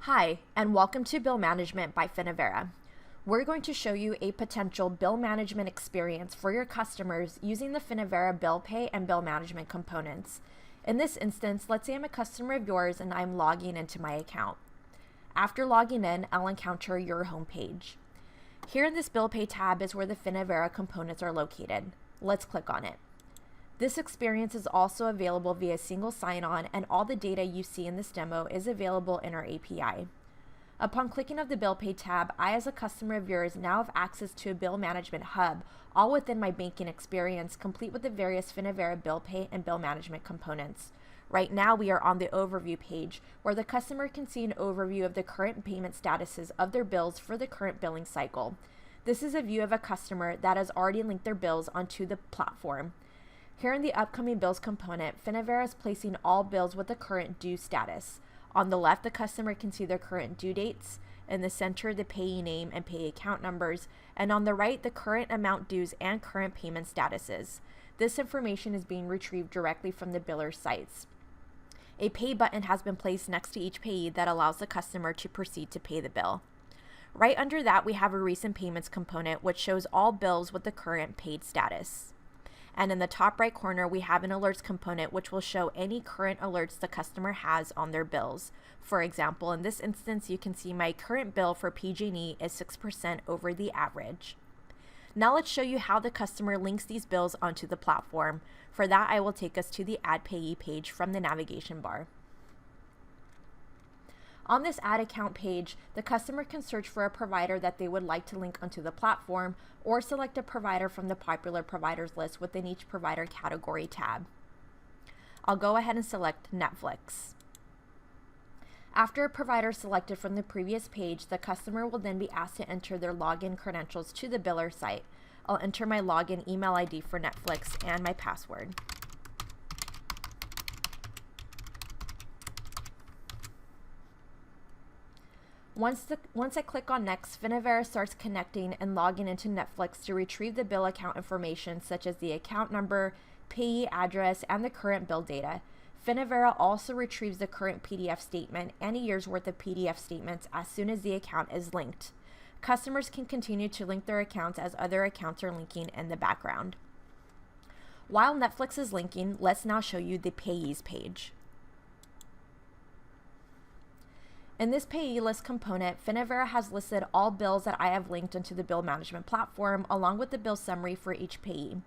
Hi, and welcome to Bill Management by Finovera. We're going to show you a potential bill management experience for your customers using the Finovera bill pay and bill management components. In this instance, let's say I'm a customer of yours and I'm logging into my account. After logging in, I'll encounter your home page. Here in this bill pay tab is where the Finovera components are located. Let's click on it. This experience is also available via single sign-on, and all the data you see in this demo is available in our API. Upon clicking of the Bill Pay tab, I as a customer of yours now have access to a bill management hub, all within my banking experience, complete with the various Finovera bill pay and bill management components. Right now we are on the overview page, where the customer can see an overview of the current payment statuses of their bills for the current billing cycle. This is a view of a customer that has already linked their bills onto the platform. Here in the upcoming bills component, Finovera is placing all bills with the current due status. On the left, the customer can see their current due dates. In the center, the payee name and payee account numbers. And on the right, the current amount dues and current payment statuses. This information is being retrieved directly from the biller's sites. A pay button has been placed next to each payee that allows the customer to proceed to pay the bill. Right under that, we have a recent payments component, which shows all bills with the current paid status. And in the top right corner, we have an alerts component, which will show any current alerts the customer has on their bills. For example, in this instance, you can see my current bill for PG&E is 6% over the average. Now let's show you how the customer links these bills onto the platform. For that, I will take us to the Add Payee page from the navigation bar. On this Add Account page, the customer can search for a provider that they would like to link onto the platform, or select a provider from the popular providers list within each provider category tab. I'll go ahead and select Netflix. After a provider is selected from the previous page, the customer will then be asked to enter their login credentials to the biller site. I'll enter my login email ID for Netflix and my password. Once I click on Next, Finovera starts connecting and logging into Netflix to retrieve the bill account information such as the account number, payee address, and the current bill data. Finovera also retrieves the current PDF statement and a year's worth of PDF statements as soon as the account is linked. Customers can continue to link their accounts as other accounts are linking in the background. While Netflix is linking, let's now show you the payees page. In this payee list component, Finovera has listed all bills that I have linked into the bill management platform, along with the bill summary for each payee.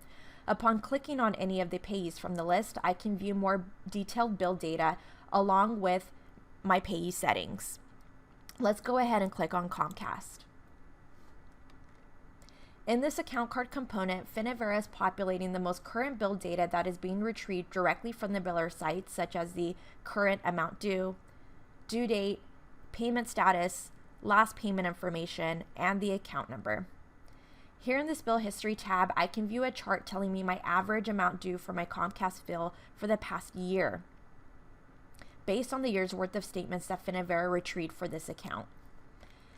Upon clicking on any of the payees from the list, I can view more detailed bill data along with my payee settings. Let's go ahead and click on Comcast. In this account card component, Finovera is populating the most current bill data that is being retrieved directly from the biller site, such as the current amount due, due date, payment status, last payment information, and the account number. Here in this bill history tab, I can view a chart telling me my average amount due for my Comcast bill for the past year, based on the year's worth of statements that Finovera retrieved for this account.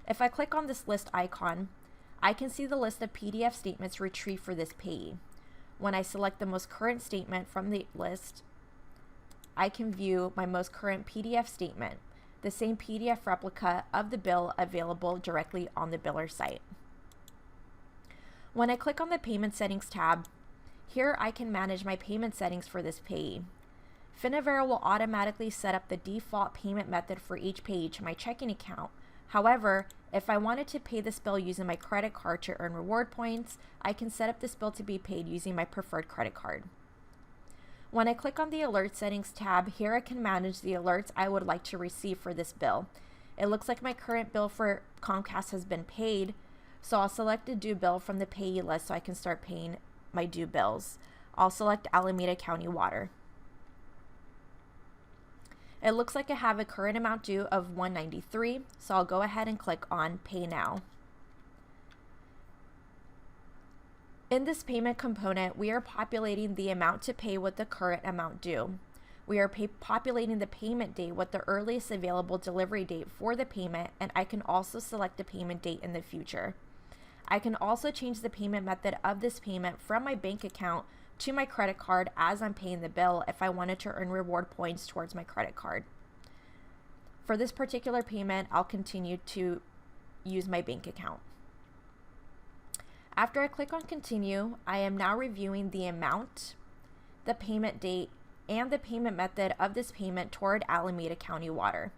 If I click on this list icon, I can see the list of PDF statements retrieved for this payee. When I select the most current statement from the list, I can view my most current PDF statement, the same PDF replica of the bill available directly on the biller site. When I click on the Payment Settings tab, here I can manage my payment settings for this payee. Finovera will automatically set up the default payment method for each payee to my checking account. However, if I wanted to pay this bill using my credit card to earn reward points, I can set up this bill to be paid using my preferred credit card. When I click on the Alert Settings tab, here I can manage the alerts I would like to receive for this bill. It looks like my current bill for Comcast has been paid, so I'll select a due bill from the payee list so I can start paying my due bills. I'll select Alameda County Water. It looks like I have a current amount due of $193, so I'll go ahead and click on Pay Now. In this payment component, we are populating the amount to pay with the current amount due. We are populating the payment date with the earliest available delivery date for the payment, and I can also select a payment date in the future. I can also change the payment method of this payment from my bank account to my credit card as I'm paying the bill if I wanted to earn reward points towards my credit card. For this particular payment, I'll continue to use my bank account. After I click on continue, I am now reviewing the amount, the payment date, and the payment method of this payment toward Alameda County Water.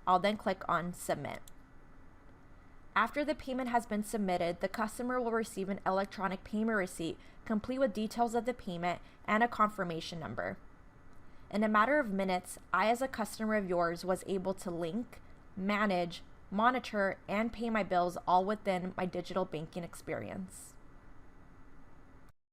I'll then click on submit. After the payment has been submitted, the customer will receive an electronic payment receipt complete with details of the payment and a confirmation number. In a matter of minutes, I as a customer of yours was able to link, manage, monitor, and pay my bills all within my digital banking experience.